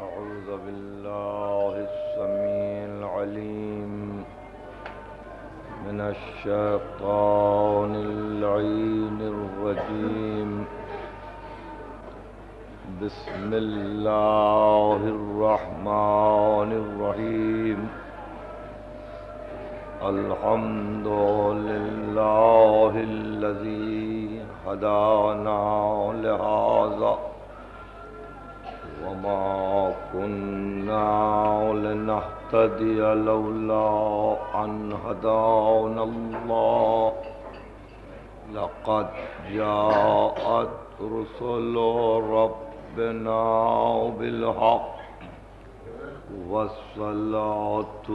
أعوذ بالله السميع العليم من الشيطان اللعين الرجيم. بسم الله الرحمن الرحيم. الحمد لله الذي هدانا لهذا وما كنا لنهتدي لولا أن هدانا الله. لقد جاءت رسل ربنا بالحق والصلاة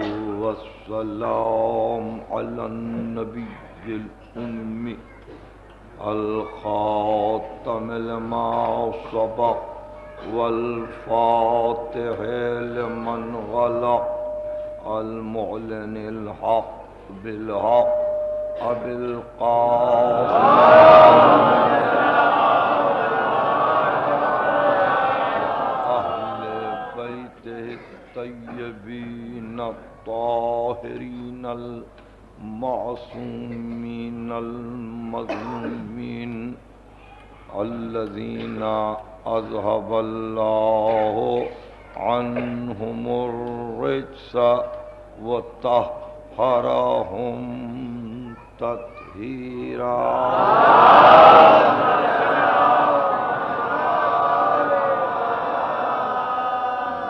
والسلام على النبي الأمي الخاتم لما سبق والفاتح لمن غلق المعلن الحق بالحق أبي القاسم أهل بيته الطيبين الطاهرين المعصومين المظلومين الذين أذهب الله عنهم الرجس وطهرهم تطهيرا.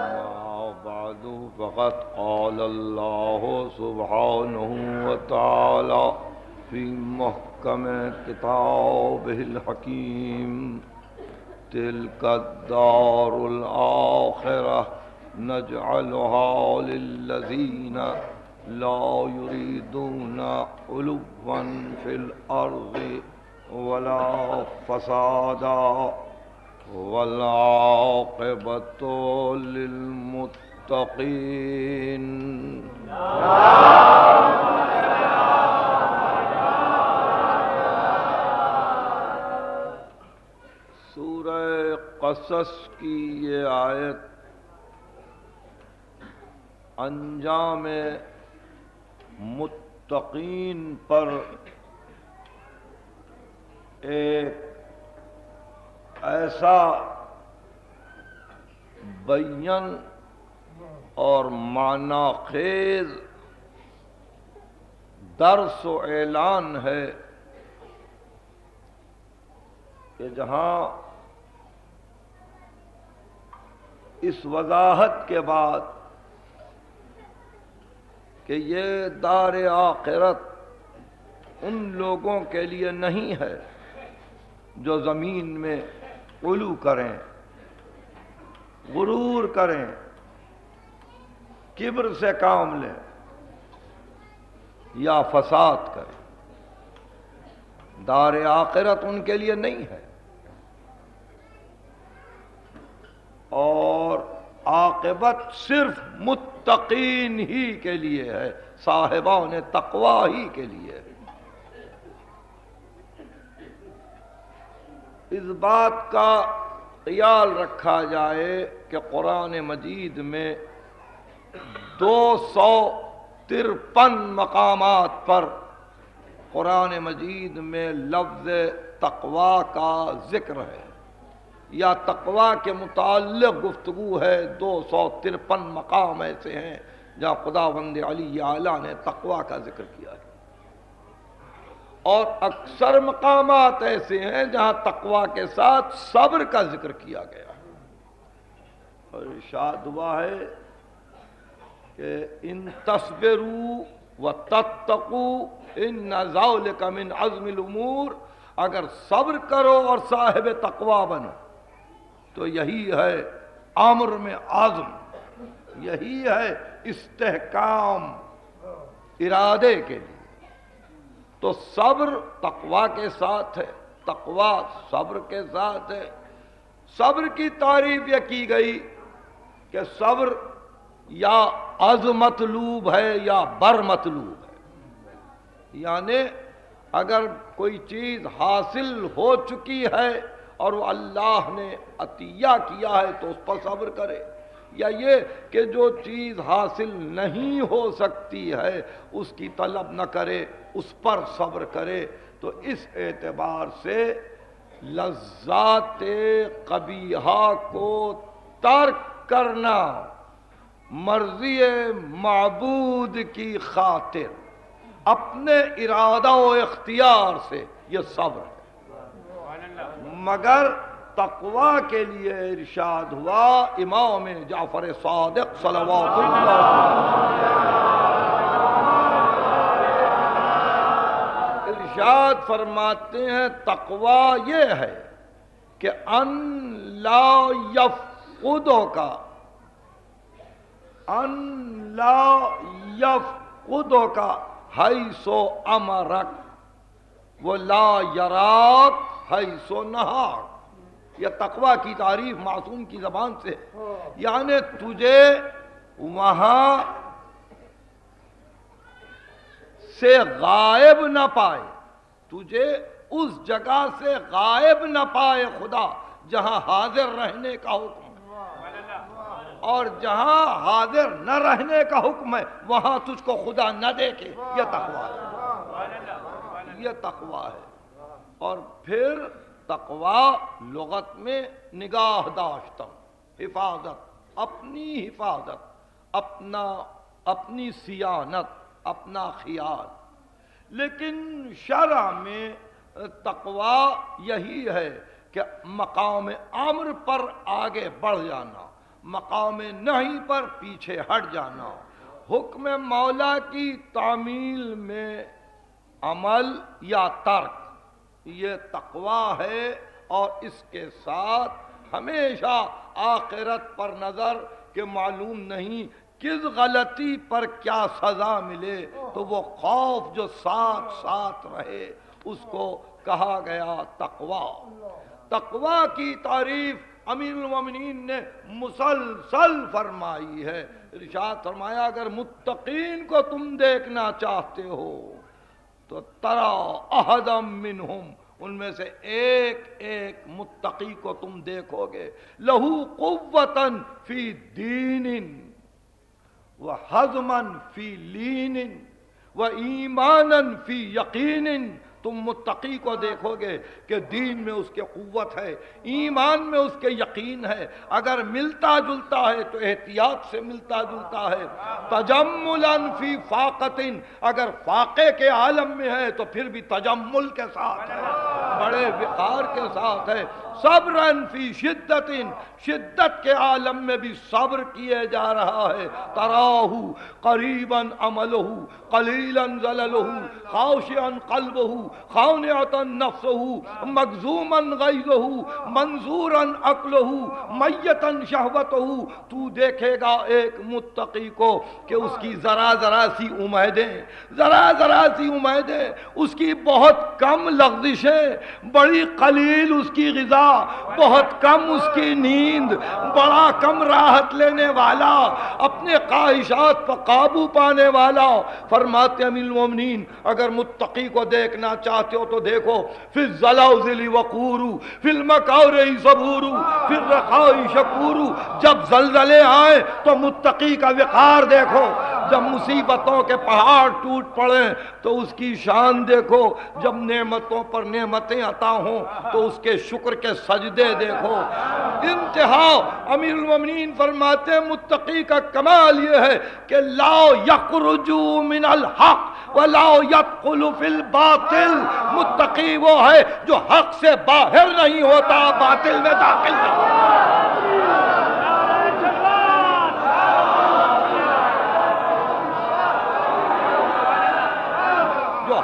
أما بعد فقد قال الله سبحانه وتعالى في محكم كتابه الحكيم: تلك الدار الآخرة نجعلها للذين لا يريدون علوا في الأرض ولا فسادا والعاقبة للمتقين. قصص کی یہ آیت انجام متقین پر ایک ایسا بیان اور معنی خیز درس و اعلان ہے کہ جہاں اس وضاحت کے بعد کہ یہ دار آخرت ان لوگوں کے لیے نہیں ہے جو زمین میں علو کریں، غرور کریں، کبر سے کام لیں یا فساد کریں. دار آخرت ان کے لیے نہیں ہے، اور عاقبت صرف متقین ہی کے لیے ہے، صاحبان تقوی ہی کے لیے ہے. اس بات کا خیال رکھا جائے کہ قرآن مجید میں 253 مقامات پر قرآن مجید میں لفظ تقوی کا ذکر ہے یا تقوی کے متعلق گفتگو ہے. 253 مقام ایسے ہیں جہاں خداوند علی اعلیٰ نے تقوی کا ذکر کیا ہے، اور اکثر مقامات ایسے ہیں جہاں تقوی کے ساتھ صبر کا ذکر کیا گیا ہے. اور ارشاد ہوا ہے کہ ان تصبروا وتتقوا ان ذلک من عزم الامور. اگر صبر کرو اور صاحب تقوی بنو تو یہی ہے امر میں عزم، یہی ہے استحکام ارادے کے لیے. تو صبر تقوی کے ساتھ ہے، تقوی صبر کے ساتھ ہے. صبر کی تعریف یہ کی گئی کہ صبر یا عزم مطلوب ہے یا بر مطلوب ہے. یعنی اگر کوئی چیز حاصل ہو چکی ہے اور وہ اللہ نے عطیہ کیا ہے تو اس پر صبر کرے، یا یہ کہ جو چیز حاصل نہیں ہو سکتی ہے اس کی طلب نہ کرے، اس پر صبر کرے. تو اس اعتبار سے لذات قبیحہ کو ترک کرنا مرضی معبود کی خاطر اپنے ارادہ و اختیار سے، یہ صبر ہے. مگر تقوی کے لیے ارشاد ہوا امام جعفر صادق صلوات اللہ ارشاد فرماتے ہیں تقوی یہ ہے کہ ان لا یفقدک حیث امرک ولا یراک حیث نہاک. یہ تقوی کی تعریف معصوم کی زبان سے، یعنی تجھے وہاں سے غائب نہ پائے، تجھے اس جگہ سے غائب نہ پائے خدا جہاں حاضر رہنے کا حکم ہے، اور جہاں حاضر نہ رہنے کا حکم ہے وہاں تجھ کو خدا نہ دیکھے. یہ تقوی ہے، یہ تقوی ہے. اور پھر تقوی لغت میں نگاہ داشتم، حفاظت، اپنی حفاظت، اپنی صیانت، اپنا خیال. لیکن شرع میں تقوی یہی ہے کہ مقام امر پر آگے بڑھ جانا، مقام نہی پر پیچھے ہٹ جانا، حکم مولا کی تعمیل میں عمل یا ترک، یہ تقوی ہے. اور اس کے ساتھ ہمیشہ آخرت پر نظر کہ معلوم نہیں کس غلطی پر کیا سزا ملے، تو وہ خوف جو ساتھ ساتھ رہے اس کو کہا گیا تقوی. تقوی کی تعریف امیر المومنین نے مسلسل فرمائی ہے. ارشاد فرمایا اگر متقین کو تم دیکھنا چاہتے ہو تو ترا احدم منہم، ان میں سے ایک ایک متقی کو تم دیکھو گے، لہو قوتاً فی دین وحزماً فی لین وایماناً فی یقین. تم متقی کو دیکھو گے کہ دین میں اس کے قوت ہے، ایمان میں اس کے یقین ہے، اگر ملتا جلتا ہے تو احتیاط سے ملتا جلتا ہے، تجملاً فی فاقتن، اگر فاقے کے عالم میں ہے تو پھر بھی تجمل کے ساتھ ہے، بڑے وقار کے ساتھ ہے، صبراً فی شدتن، شدت کے عالم میں بھی صبر کیے جا رہا ہے، تراہ قریباً عملہ قلیلاً ذللہ خاشعاً قلبہ خانعة نفسه مگزوما غیظه منظورا عقلہ میتا شہوتہ. تو دیکھے گا ایک متقی کو کہ اس کی ذرا ذرا سی امیدیں، اس کی بہت کم لغزشیں، بڑی قلیل اس کی غذا، بہت کم اس کی نیند، بڑا کم راحت لینے والا، اپنے خواہشات پر قابو پانے والا. فرماتے امیر المومنین اگر متقی کو دیکھنا چاہتے ہو تو دیکھو فی الزلازل وقور فی المکارہ صبور فی الرخاء شکور. جب زلزلے آئیں تو متقی کا وقار دیکھو، جب مصیبتوں کے پہاڑ ٹوٹ پڑیں تو اس کی شان دیکھو، جب نعمتوں پر نعمتیں عطا ہوں تو اس کے شکر کے سجدے دیکھو. انتہا امیر المومنین فرماتے ہیں متقی کا کمال یہ ہے کہ لا یخرج من الحق ولا يدخل فی الباطل. متقی وہ ہے جو حق سے باہر نہیں ہوتا، باطل میں داخل نہیں ہوتا. جو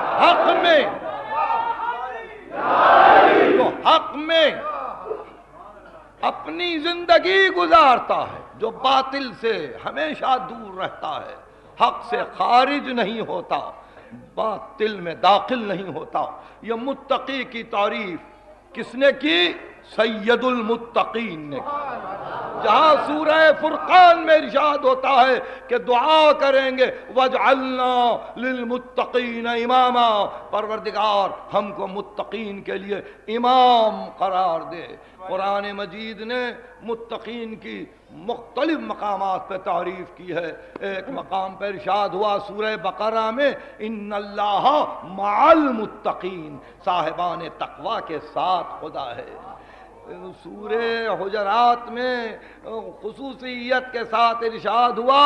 حق میں اپنی زندگی گزارتا ہے، جو باطل سے ہمیشہ دور رہتا ہے، حق سے خارج نہیں ہوتا، باطل میں داخل نہیں ہوتا. یہ متقی کی تعریف کس نے کی؟ سید المتقین نے کہا۔ جہاں سورہ فرقان میں ارشاد ہوتا ہے کہ دعا کریں گے وَاجْعَلْنَا لِلْمُتَّقِينَ إِمَامًا، پروردگار ہم کو متقین کے لیے امام قرار دے۔ قرآن مجید نے متقین کی مختلف مقامات پہ تعریف کی ہے۔ ایک مقام پہ ارشاد ہوا سورہ بقرہ میں ان اللہ مع المتقین، صاحبان تقوی کے ساتھ خدا ہے۔ سورہ حجرات میں خصوصیت کے ساتھ ارشاد ہوا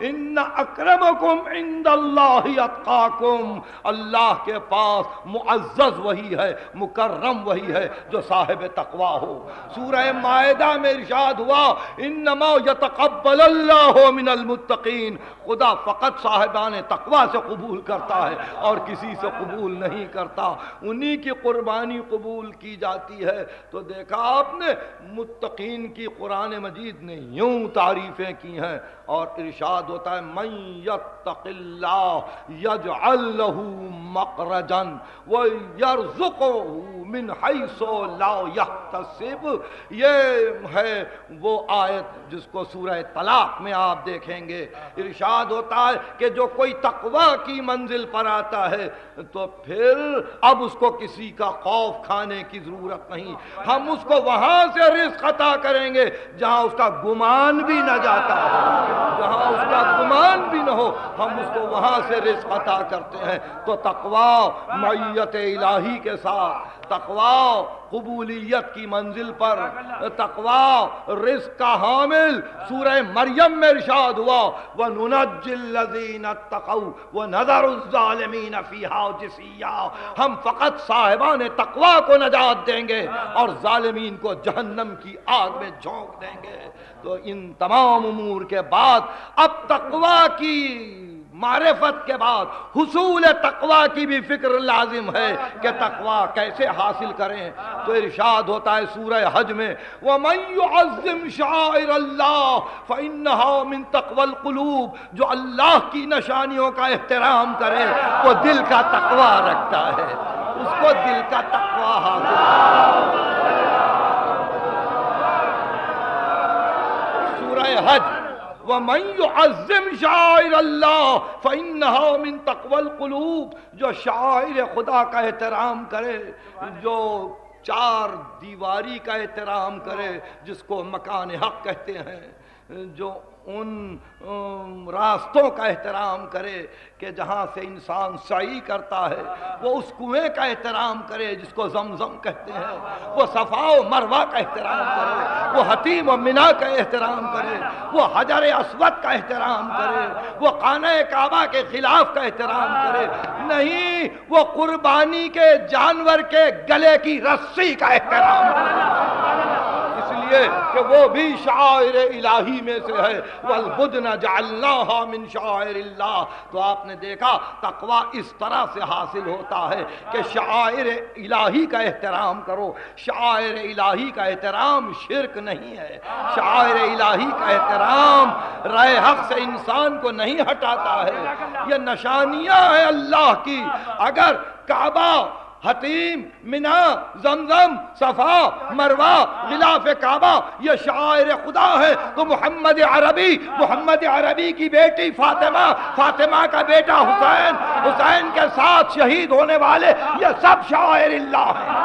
ان اکرمکم عند اللہ اتقاکم، اللہ کے پاس معزز وہی ہے، مکرم وہی ہے جو صاحب تقوی ہو۔ سورہ مائدہ میں ارشاد ہوا انما یتقبل اللہ من المتقین، خدا فقط صاحبان تقوی سے قبول کرتا ہے اور کسی سے قبول نہیں کرتا، انہی کی قربانی قبول کی جاتی ہے۔ تو دیکھا آپ نے متقین کی قرآن مجید نے یوں تعریفیں کی ہیں، اور ارشاد ہوتا ہے من یتق اللہ یجعل لہ مخرجا ویرزقہ من حیث لا یحتسب۔ یہ ہے وہ آیت جس کو سورہ طلاق میں آپ دیکھیں گے، ارشاد ہوتا ہے کہ جو کوئی تقوی کی منزل پر آتا ہے تو پھر اب اس کو کسی کا خوف کھانے کی ضرورت نہیں، ہم اس کو وہاں سے رزق عطا کریں گے جہاں اس کا گمان بھی نہ جاتا ہو، جہاں اس کا گمان بھی نہ ہو ہم اس کو وہاں سے رزق عطا کرتے ہیں۔ تو تقوی معیت الہی کے ساتھ، تقوی قبولیت کی منزل پر، تقوی رزق کا حامل۔ سورہ مریم میں ارشاد ہوا وَنُنَجِّ الَّذِينَ اتَّقَوْا وَنَذَرُ الظَّالِمِينَ فِيهَا جِثِيًّا، ہم فقط صاحبان تقوی کو نجات دیں گے اور ظالمین کو جہنم کی آگ میں جھونک دیں گے۔ تو ان تمام امور کے بعد اب تقوی کی معرفت کے بعد حصول تقوی کی بھی فکر لازم ہے کہ تقوی کیسے حاصل کریں۔ تو ارشاد ہوتا ہے سورہ حج میں وَمَن يُعَظِّمْ شَعَائِرَ اللَّهِ فَإِنَّهَا مِن تَقْوَى الْقُلُوبِ، جو اللہ کی نشانیوں کا احترام کرے وہ دل کا تقوی رکھتا ہے، اس کو دل کا تقوی حاصل ہے۔ سورہ حج وَمَن يُعَظِّمْ شَعَائِرَ اللَّهِ فَإِنَّهَا مِن تَقْوَى الْقُلُوبِ، جو شعائر خدا کا احترام کرے، جو چار دیواری کا احترام کرے جس کو مکان حق کہتے ہیں، جو ان راستوں کا احترام کرے کہ جہاں سے انسان سعی کرتا ہے، وہ اس کنویں کا احترام کرے جس کو زمزم کہتے ہیں، وہ صفا و مروہ کا احترام کرے، وہ حتیم و منا کا احترام کرے، وہ حجر اسود کا احترام کرے، وہ خانہ کعبہ کے خلاف کا احترام کرے، نہیں وہ قربانی کے جانور کے گلے کی رسی کا احترام کرے، اس لیے کہ وہ بھی شعائر الہی میں سے ہے۔ وَالْبُدْنَ جَعَلْنَاهَا مِن شَعَائِرِ اللَّهِ۔ تو آپ نے دیکھا تقوی اس طرح سے حاصل ہوتا ہے کہ شعائر الہی کا احترام کرو۔ شعائر الہی کا احترام شرک نہیں ہے، شعائر الہی کا احترام رائے حق سے انسان کو نہیں ہٹاتا ہے، یہ نشانیاں ہیں اللہ کی۔ اگر کعبہ، حتیم، منا، زمزم، صفا، مروہ، غلاف کعبہ یہ شعائر خدا ہے، تو محمد عربی کی بیٹی فاطمہ کا بیٹا حسین کے ساتھ شہید ہونے والے یہ سب شعائر اللہ ہیں۔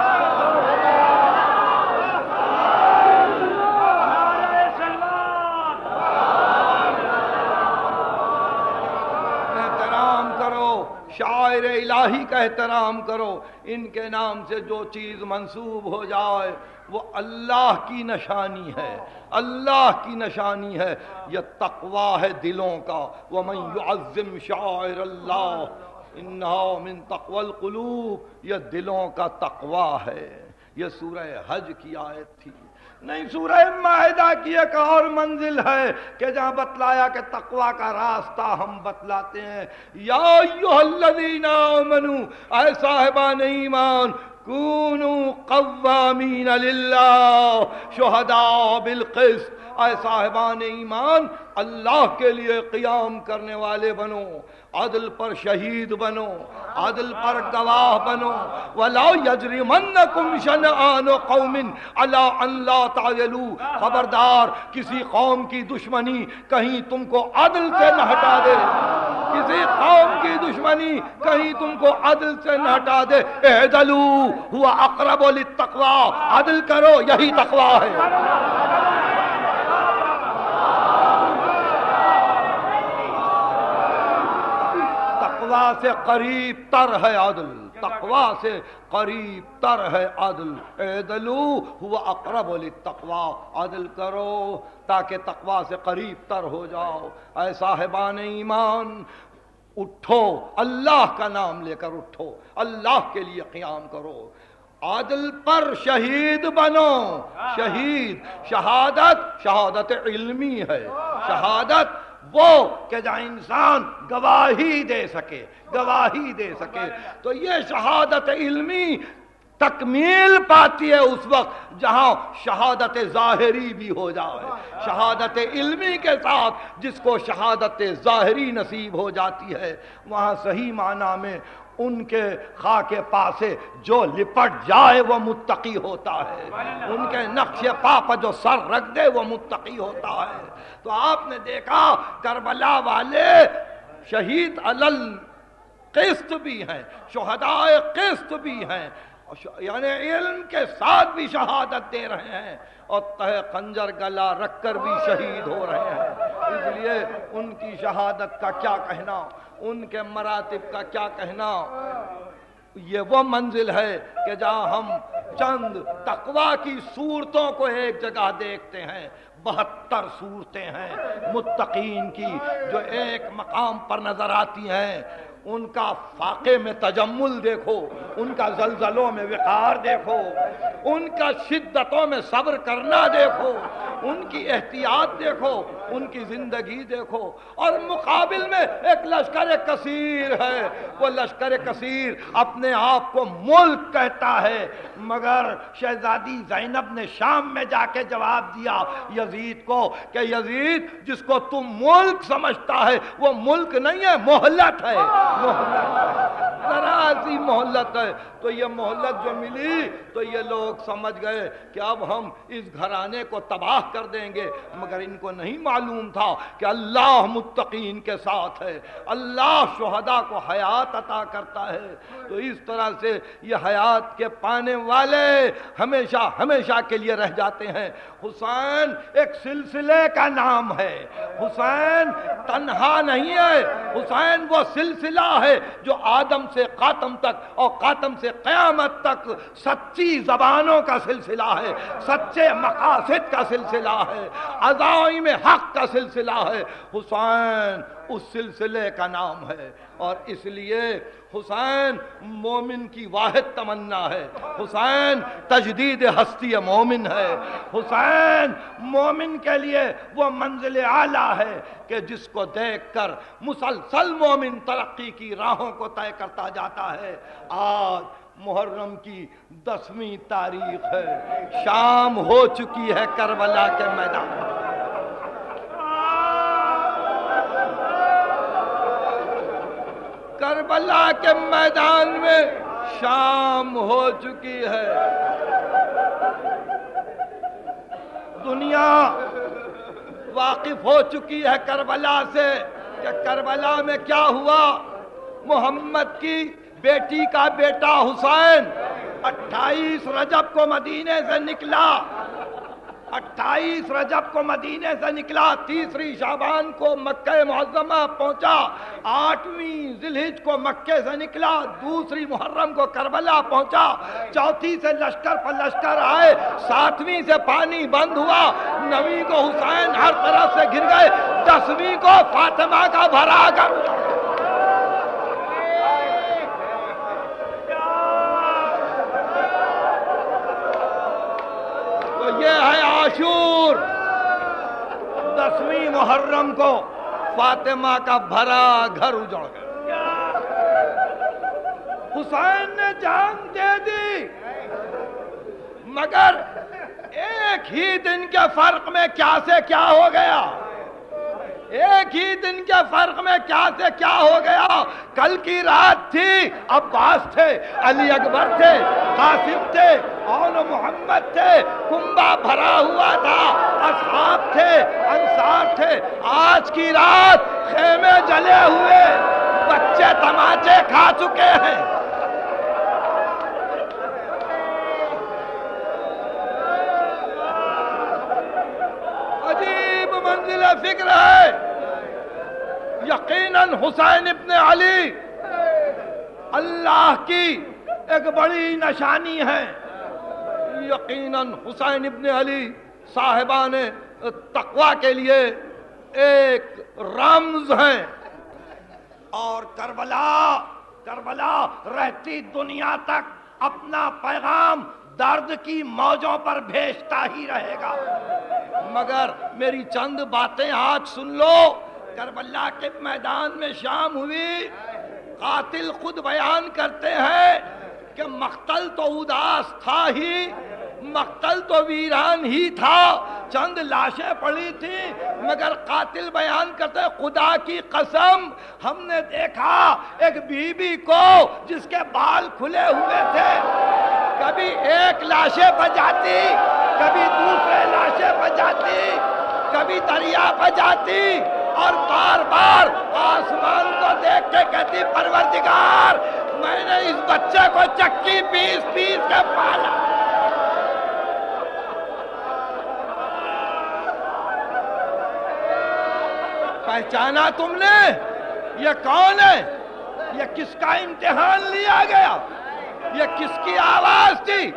شاعر الہی کا احترام کرو، ان کے نام سے جو چیز منسوب ہو جائے وہ اللہ کی نشانی ہے، اللہ کی نشانی ہے، یہ تقوی ہے دلوں کا۔ وَمَن يُعَظِّمْ شَعَائِرَ اللَّهِ إِنَّهَا مِن تَقْوَى الْقُلُوبِ، یہ دلوں کا تقوی ہے۔ یہ سورہ حج کی آیت تھی۔ نہیں، سورہ مائدہ کی ایک اور منزل ہے کہ جہاں بتلایا کہ تقوی کا راستہ ہم بتلاتے ہیں۔ یا ایھا الذین آمنوا، اے صاحبان ایمان، کونوا قوامین للہ شہداء بالقسط، اے صاحبان ایمان اللہ کے لیے قیام کرنے والے بنو، عدل پر شہید بنو، عدل پر گواہ بنو۔ وَلَا يَجْرِمَنَّكُمْ شَنَآنُ قَوْمٍ عَلَىٰ أَن لَا تَعْدِلُوا، خبردار کسی قوم کی دشمنی کہیں تم کو عدل سے نہ ہٹا دے، کسی قوم کی دشمنی کہیں تم کو عدل سے نہ ہٹا دے۔ اعدلوا هو اقرب للتقوی، عدل کرو یہی تقوی ہے۔ تقوی سے قریب تر ہے عدل، تقوی سے قریب تر ہے عدل۔ اعدلوا هو اقرب للتقوی، عدل کرو تاکہ تقوی سے قریب تر ہو جاؤ۔ اے صاحبان ایمان اٹھو، اللہ کا نام لے کر اٹھو، اللہ کے لیے قیام کرو، عادل پر شہید بنو۔ شہید شہادت علمی ہے، شہادت وہ کہ جہاں انسان گواہی دے سکے، گواہی دے سکے۔ تو یہ شہادت علمی تکمیل پاتی ہے اس وقت جہاں شہادت ظاہری بھی ہو جائے۔ شہادت علمی کے ساتھ جس کو شہادت ظاہری نصیب ہو جاتی ہے، وہاں صحیح معنی میں ان کے خاک پا سے جو لپٹ جائے وہ متقی ہوتا ہے، ان کے نقش پا پر جو سر رکھ دے وہ متقی ہوتا ہے۔ تو آپ نے دیکھا کربلا والے شہید علل قسط بھی ہیں، شہداء قسط بھی ہیں، یعنی علم کے ساتھ بھی شہادت دے رہے ہیں اور تہ خنجر گلا رکھ کر بھی شہید ہو رہے ہیں۔ اس لیے ان کی شہادت کا کیا کہنا، ان کے مراتب کا کیا کہنا۔ یہ وہ منزل ہے کہ جہاں ہم چند تقوی کی صورتوں کو ایک جگہ دیکھتے ہیں، 72 صورتیں ہیں متقین کی جو ایک مقام پر نظر آتی ہیں۔ ان کا فاقے میں تجمل دیکھو، ان کا زلزلوں میں وقار دیکھو، ان کا شدتوں میں صبر کرنا دیکھو، ان کی احتیاط دیکھو، ان کی زندگی دیکھو۔ اور مقابل میں ایک لشکر کثیر ہے، وہ لشکر کثیر اپنے آپ کو ملک کہتا ہے، مگر شہزادی زینب نے شام میں جا کے جواب دیا یزید کو کہ یزید جس کو تم ملک سمجھتا ہے وہ ملک نہیں ہے، مہلت ہے، ذرا سی مہلت ہے۔ تو یہ مہلت جو ملی تو یہ لوگ سمجھ گئے کہ اب ہم اس گھرانے کو تباہ کر دیں گے، مگر ان کو نہیں معلوم تھا کہ اللہ متقین کے ساتھ ہے، اللہ شہداء کو حیات عطا کرتا ہے۔ تو اس طرح سے یہ حیات کے پانے والے ہمیشہ ہمیشہ کے لیے رہ جاتے ہیں۔ حسین ایک سلسلے کا نام ہے، حسین تنہا نہیں ہے، حسین وہ سلسلہ ہے جو آدم سے قاتم تک اور قاتم سے قیامت تک سچی زبانوں کا سلسلہ ہے، سچے مقاصد کا سلسلہ ہے، عزائم حق کا سلسلہ ہے۔ حسین اس سلسلے کا نام ہے، اور اس لیے حسین مومن کی واحد تمنا ہے، حسین تجدید ہستی مومن ہے، حسین مومن کے لیے وہ منزل اعلیٰ ہے کہ جس کو دیکھ کر مسلسل مومن ترقی کی راہوں کو طے کرتا جاتا ہے۔ آج محرم کی 10ویں تاریخ ہے، شام ہو چکی ہے کربلا کے میدان میں۔ کربلا کے میدان میں شام ہو چکی ہے۔ دنیا واقف ہو چکی ہے کربلا سے کہ کربلا میں کیا ہوا۔ محمد کی بیٹی کا بیٹا حسین 28 رجب کو مدینے سے نکلا، 28 رجب کو مدینے سے نکلا، 3 شعبان کو مکہ معظمہ پہنچا، 8ویں ذی الحجہ کو مکے سے نکلا، 2 محرم کو کربلا پہنچا، 4 سے لشکر پر لشکر آئے، 7ویں سے پانی بند ہوا، 9ویں کو حسین ہر طرف سے گر گئے، 10ویں کو فاطمہ کا بھرا کر یہ ہے عاشور، 10ویں محرم کو فاطمہ کا بھرا گھر اجڑ گیا۔ حسین نے جان دے دی، مگر ایک ہی دن کے فرق میں کیا سے کیا ہو گیا، ایک ہی دن کے فرق میں کیا سے کیا ہو گیا۔ کل کی رات تھی، عباس تھے، علی اکبر تھے، قاسم تھے، اون محمد تھے، کنبہ بھرا ہوا تھا، اصحاب تھے، انصار تھے۔ آج کی رات خیمے جلے ہوئے، بچے تماچے کھا چکے ہیں۔ عجیب منزل فکر ہے۔ یقیناً حسین ابن علی اللہ کی ایک بڑی نشانی ہے، یقیناً حسین ابن علی صاحبان تقوی کے لیے ایک رمز ہیں، اور کربلا رہتی دنیا تک اپنا پیغام درد کی موجوں پر بھیجتا ہی رہے گا۔ مگر میری چند باتیں آج سن لو۔ کربلا کے میدان میں شام ہوئی، قاتل خود بیان کرتے ہیں کہ مقتل تو اداس تھا ہی، مقتل تو ویران ہی تھا، چند لاشیں پڑی تھیں، مگر قاتل بیان کرتے خدا کی قسم ہم نے دیکھا ایک بی بی کو جس کے بال کھلے ہوئے تھے، کبھی ایک لاشیں بجاتی، کبھی دوسرے لاشیں بجاتی، کبھی دریا بجاتی، اور بار بار آسمان کو دیکھ کے کہتی پروردگار میں نے اس بچے کو چکی پیس پیس کے پالا۔ پہچانا تم نے؟ یہ کون ہے؟ یہ کس کا امتحان لیا گیا؟ یہ کس کی آواز تھی؟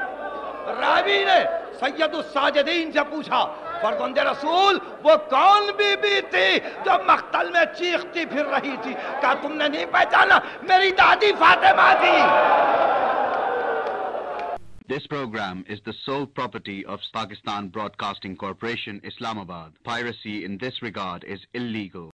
راوی نے سید الساجدین سے پوچھا، فرزند رسول وہ کون بی بی تھی جو مقتل میں چیختی پھر رہی تھی؟ کہا تم نے نہیں پہچانا؟ میری دادی فاطمہ تھی۔ This program is the sole property of Pakistan Broadcasting Corporation, Islamabad. Piracy in this regard is illegal.